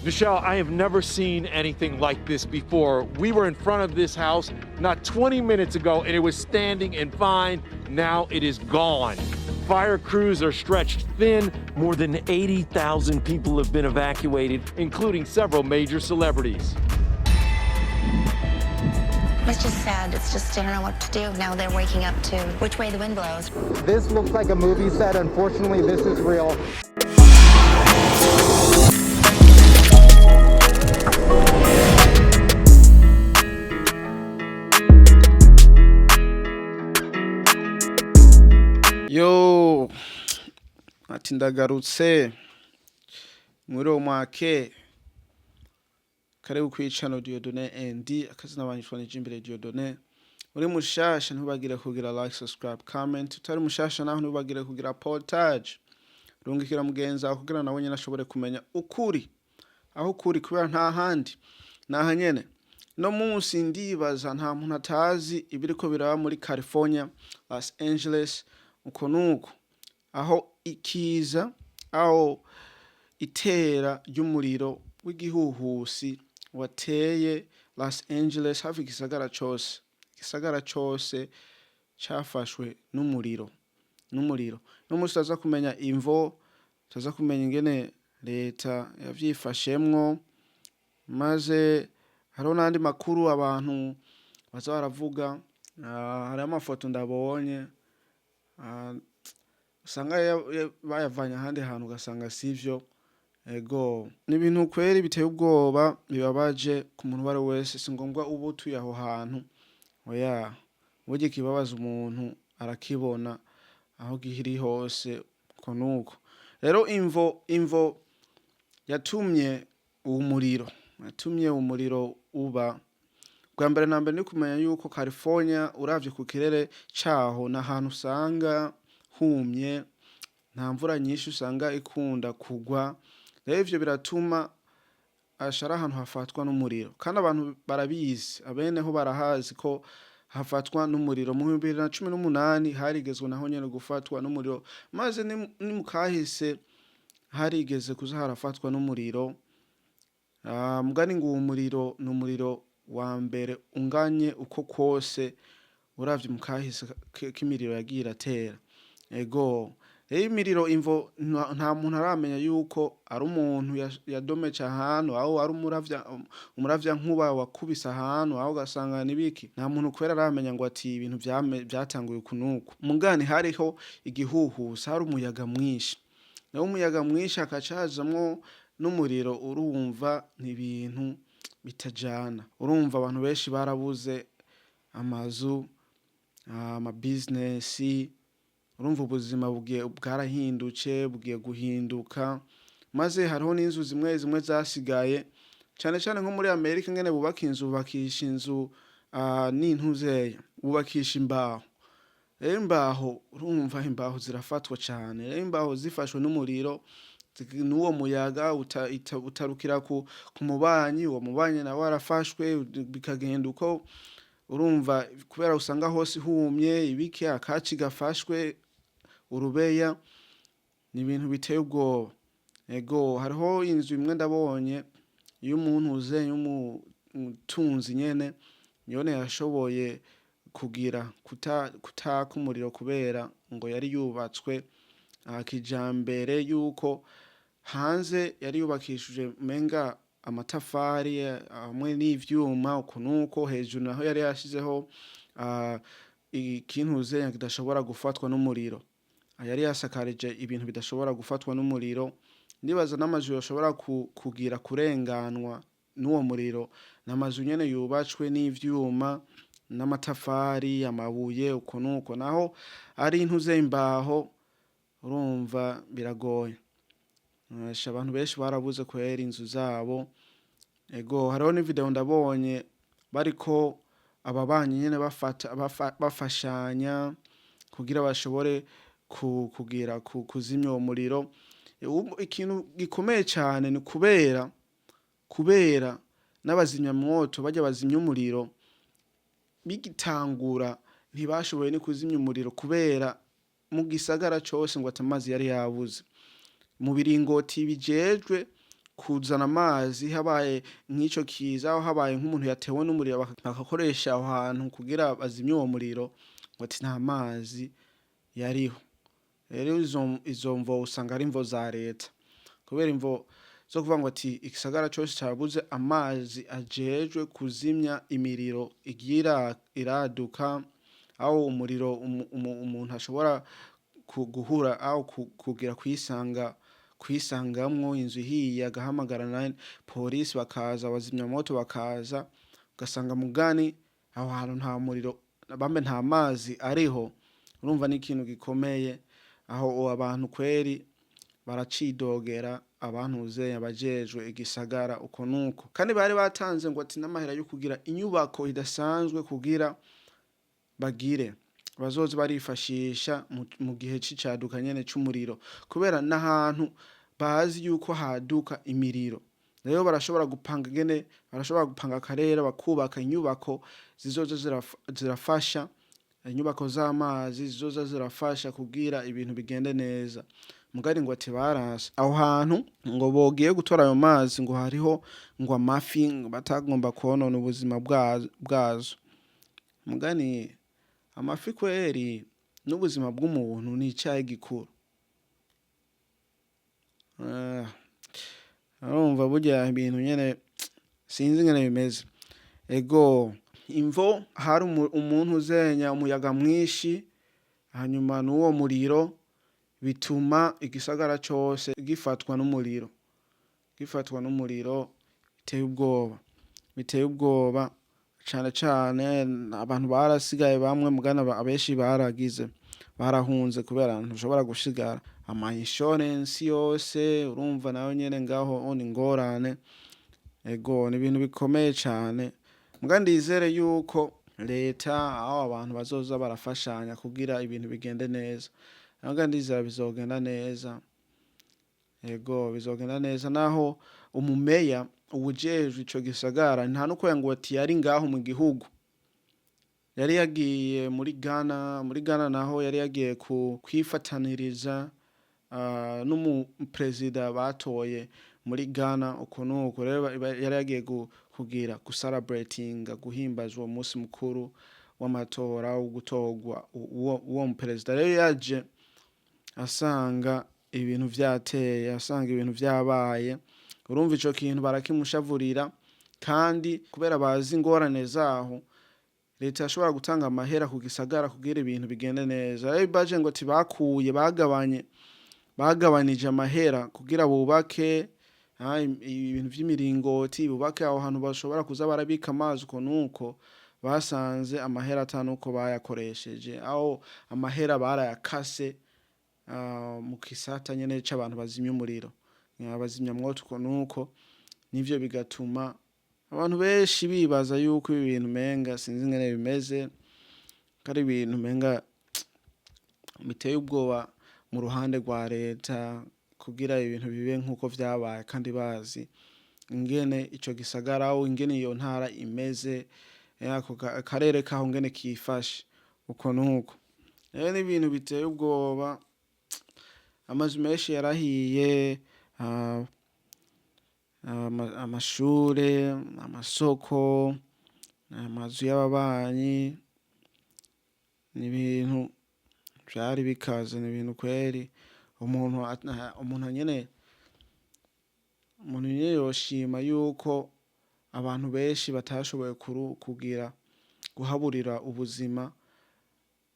Michelle, I have never seen anything like this before. We were in front of this house not 20 minutes ago and it was standing and fine. Now it is gone. Fire crews are stretched thin. More than 80,000 people have been evacuated, including several major celebrities. It's just sad. It's just, they don't know what to do. Now they're waking up to which way the wind blows. This looks like a movie set. Unfortunately, this is real. Yo, ati ndagarutse muri omwake karibu kwicano Dieudonné ND akazina banyitwa ni Jimbere Dieudonné. Uri mushasha ntubagire kugira like, subscribe, comment. Utari mushasha naho ntubagire kugira partage. Rungikira mugenza aho kugira nawe nyine ashobore kumenya ukuri aho kuri kubera nta handi naha nyene. No munsi ndibaza nta muntu atazi ibiriko biraba muri California, Los Angeles, uko nuko aho ikiza aho itera ry'umuriro w'igihuhusi wateye Los Angeles hafi gisagara cyose cyafashwe n'umuriro no mustaza kumenya imvo taza kumenya ingene leta yavyifashemwo maze haro nandi makuru abantu baza baravuga hari amafoto ndabonye usanga bayavanye ahandi hantu ugasanga sivyo ego ni ibintu kweri biteye ubwoba bibabaje ku muntu wari wese singombwa ubu tuye aho hantu oya burya kibabaza umuntu arakibona aho gihiri hose ko nuko rero imvo yatumye umuriro uba bwa mbere na mbere ni kumenya yuko California uravye ku kirere caho na hantu usanga humye nta mvura nyinshi usanga ikunda kugwa rero ivyo biratuma ashara ahantu hafatwa n'umuriro kandi abantu barabizi abeneho barahazi ko hafatwa n'umuriro mu 2018 harigezwe naho nyene gufatwa n'umuriro maze ni mukahise harigeze kuza harafatwa n'umuriro mugani ngo umuriro n'umuriro wa mbere unganye uko kose uravye mukahise k'imiriro yagiye iratera ego imiriro imvo nta muntu aramenya yuko ari umuntu yadomeje ahantu aho ari umuravya nkuba wakubisa ahantu aho gasanga nibiki nta muntu kwera aramenya ngo ati ibintu byatanguye kunuko mugani hariho igihuhusa hari umuyaga mwinshi naho umuyaga mwinshi akacazamwo n'umuriro urumva n'ibintu bitajana urumva abantu benshi barabuze amazu business urumva ubuzima bwarahindutse bugiye guhinduka maze hariho n'inzu zimwe zasigaye cyane nko muri Amerika ngene bakisha inzu n'intuzeye bubakisha imbaho urumva imbaho zirafatwa cyane imbaho zifashwe n'umuriro n'uwo muyaga utarukira ku mubanyi uwo mubanyi nawe warafashwe bikagenda uko urumva kubera usanga hose humye ibiki akaci gafashwe urubeya ni ibintu biteye ubwoba ego hariho inzu imwe ndabonye y'umuntu uzenye umutunzi nyene yone yashoboye kugira kutaka umuriro kubera ngo yari yubatswe kijambere yuko hanze yari yubakishije menga amatafari amwe n'ivyuma uko nuko hejuru naho yari yashizeho ikintu uzenye kidashobora gufatwa n'umuriro yari yasakarije ibintu bidashobora gufatwa n'umuriro ndibaza n'amazu yoshobora kugira kurenganwa n'uwo muriro n'amazu nyene yubacwe n'ivyuma n'amatafari amabuye uko nuko naho ari intuze imbaho urumva biragoye abantu benshi barabuze kwera inzu zabo ego hariho ni video ndabonye bariko ababanyi nyene bafashanya kugira bashobore kugira kuzimya uwo muriro ikintu gikomeye cyane ni kubera n'abazimya mwoto bajya bazimya umuriro bigitangura ntibashoboye ni kuzimya umuriro kubera mu gisagara cyose ngo atamazi yari yabuze mu biringoti bijejwe kuzana amazi habaye nk'ico kiza aho habaye nk'umuntu yatewe n'umuriro bakakoresha aho hantu kugira bazimye uwo muriro ngo ati nta mazi yariho. Rero izo mvo usanga ari imvo za leta kubera imvo zo kuvuga ngo ati igisagara cyose cyabuze amazi ajejwe kuzimya imiriro igira iraduka aho umuriro umuntu ashobora guhura aho kugira kwisangamwo inzu hiya agahamagarana polisi bakaza bazimya moto bakaza ugasanga mugani aho hantu nta muriro bambe nta mazi ariho. Urumva ni ikintu gikomeye aho abantu kweri baracidogera abantu uzeye abajejwe igisagara uko nuko kandi bari batanze ngo ati n'amahera yo kugira inyubako idasanzwe kugira bagire bazoze barifashisha mu gihe c'icaduka nyene c'umuriro kubera n'ahantu bazi yuko haduka imiriro. Rero barashobora gupanga akarere bakubaka inyubako zizoza zirafasha inyubako z'amazi zizoza zirafasha kugira ibintu bigende neza. Mugari ngo ati barasa aho hantu ngo bogiye gutora ayo mazi ngo hariho ngo amafi ngo batagomba konona ubuzima bwazo. Mugani amafi kweri n'ubuzima bw'umuntu ni icayi gikuru. Urumva burya ibintu nyene sinzi ngene bimeze. Ego imvo hari umuntu uzenya umuyaga mwinshi hanyuma n'uwo muriro bituma igisagara cyose gifatwa n'umuriro biteye ubwoba cane abantu barasigaye bamwe mugana abeshi barahunze kubera ntushobora gushigara ama insurance yose urumva nayo nyene ngaho on ingorane. Ego ni ibintu bikomeye cane mugandi ndizere yuko leta aho abantu bazoza barafashanya kugira ibintu bigende neza mugandi ndizera bizogenda neza. Ego bizogenda neza naho umumeya ubujejwe ico gisagara nta nuko ngo ati yari ngaho mu gihugu yari yagiye muri Ghana naho yari yagiye kwifataniriza n'umuperezida batoye muri Ghana uko nuko rero yari yagiye kugira celebrating guhimbaza uwo munsi mukuru w'amatora wo gutogwa uwo muperezida. Rero yaje asanga ibintu vyateye asanga ibintu vyabaye urumva ico kintu barakimushavurira kandi kubera bazi ingorane zaho leta yashobora gutanga amahera ku gisagara kugira ibintu bigende neza. Rero baje ngo ati bagabanije amahera kugira bubake ibintu vy'imiringoti bubake aho hantu bashobora kuza barabika amazi uko nuko basanze amahera atanuko bayakoresheje aho amahera barayakase mu kisata nyene c'abantu bazimya umuriro abazimya mwoto uko nuko nivyo bigatuma abantu benshi bibaza yuko ibintu menga sinzi ngene bimeze kari ibintu menga biteye ubwoba mu ruhande rwa leta kugira ibintu bibe nkuko vyabaye kandi bazi ingene ico gisagara aho ingene iyo ntara imeze yako karere kaho ngene kifashe uko nuko. Rero ni ibintu biteye ubwoba amazu menshi yarahiye amashure amasoko amazu y'ababanyi ni ibintu vyari bikaze ni ibintu kweri umuntu nyene yoshima yuko abantu benshi batashoboye kugira guhaburira ubuzima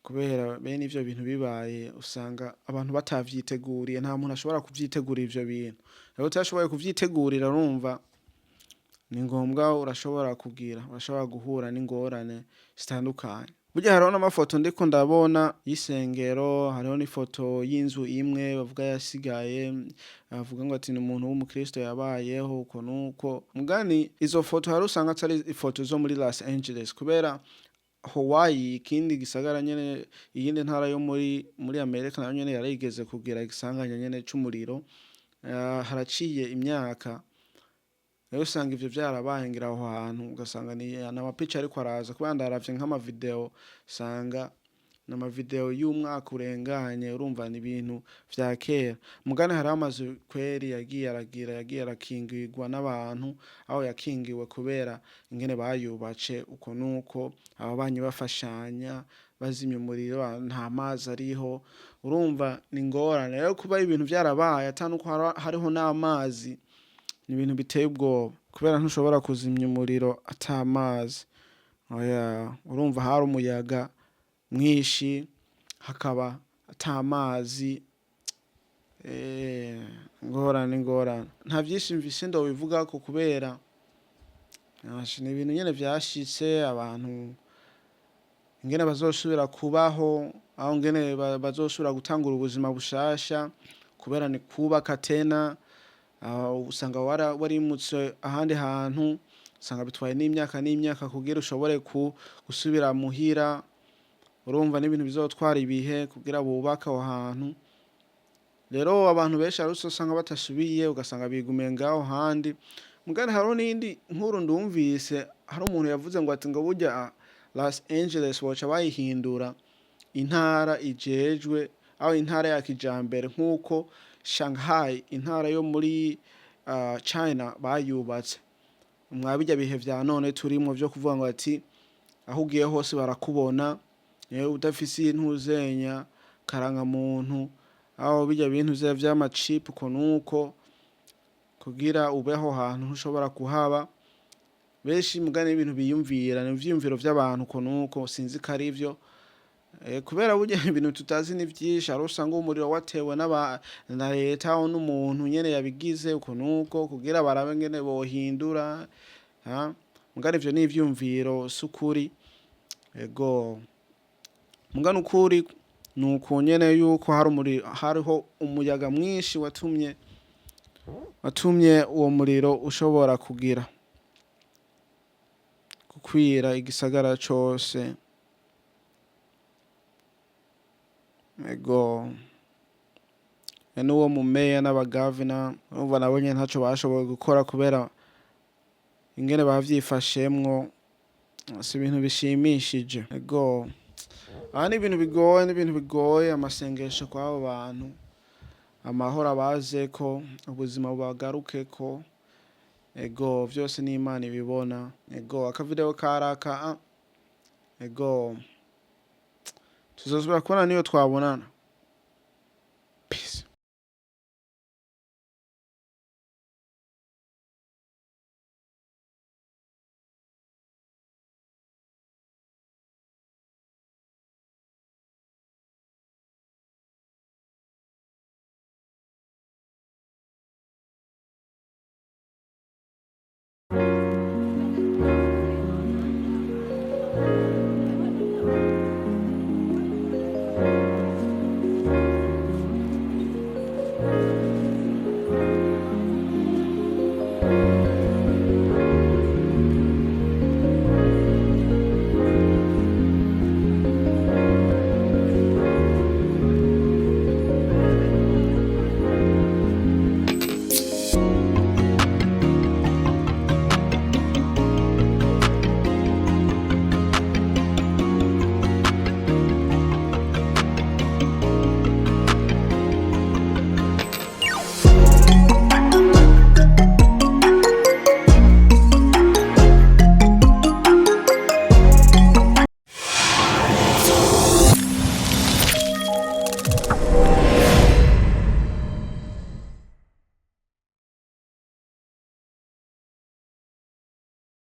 kubera bene ivyo bintu bibaye usanga abantu batavyiteguriye nta muntu ashobora kuvyitegura ivyo bintu. Rero utashoboye kuvyitegurira urumva ni ngombwa urashobora guhura n'ingorane zitandukanye. Burya hariho n'amafoto ndiko ndabona y'isengero hariho n'ifoto y'inzu imwe bavuga yasigaye bavuga ngo ati ni umuntu w'umukristo yabayeho uko nuko mugani izo foto hari usanga atari ifoto zo muri Los Angeles kubera Hawaii ikindi gisagara nyene iyindi ntara yo muri Amerika nayo nyene yarigeze kugira igisanganya nyene c'umuriro haraciye imyaka rero usanga ivyo vyarabaye ngira aho hantu ugasanga ni amapica ariko araza kubera ndaravye nk'ama video usanga n'amavideo y'umwaka urenganye, urumva ni ibintu vya kera. Mugani hari amazu kweri yagiye arakingirwa n'abantu, aho yakingiwe kubera ingene bayubatse uko nuko, ababanyi bafashanya bazimya umuriro, nta mazi ariho, urumva ni ingorane. Rero kuba ibintu vyarabaye atanuko hariho n'amazi, ni ibintu biteye ubwoba, kubera ntushobora kuzimya umuriro ata mazi. Oya, urumva hari umuyaga mwinshi, hakaba ata mazi, ingorane. Nta vyinshi mfise ndobivugako kubera ni ibintu nyene vyashitse, abantu ingene bazosubira kubaho, aho ngene bazosubira gutangura ubuzima bushasha, kubera ni kubaka tena, usanga warimutse ahandi hantu, usanga bitwaye n'imyaka kugira ushobore gusubira muhira, urumva n'ibintu bizotwara ibihe kugira bubaka aho hantu. Rero abantu benshi hari usanga batasubiye, ugasanga bigumiye ngaho handi. Mugani hariho n'indi nkuru ndumvise, hari umuntu yavuze ngo ati ngo burya Los Angeles boca bayihindura intara ijejwe, aho intara ya kijambere nk'uko Shanghai intara yo muri China bayubatse. Mwabijya bihe vya none turimo vyo kuvuga ngo ati aho ugiye hose barakubona, udafise intuzenya karanga muntu, aho bijya bintu vy'amachipu uko nuko, kugira ubeho hantu ntushobora kuhaba. Benshi mugani ibintu biyumvira ni ivyiyumviro vy'abantu uko nuko, sinzi ko ari vyo, kubera burya ibintu tutazi ni vyinshi. Hari usanga umuriro watewe na leta aho n'umuntu nyene yabigize uko nuko, kugira barabe ngene bohindura, mugani ivyo ni ivyiyumviro s'ukuri. Ego mugani ukuri nuko nyene yuko hariho umuyaga mwinshi watumye uwo muriro ushobora gukwira igisagara cose. Ego n'uwo mu meya n'abagavana urumva nabo nyene ntaco bashoboye gukora, kubera ingene bavyifashemwo si ibintu bishimishije. Ego aha ni ibintu bigoye, amasengesho kw'abo bantu, amahoro abazeko, ubuzima bubagarukeko. Ego vyose ni Imana ibibona. Ego akavideo karaka, ego tuzosubira kubona niyo twabonana.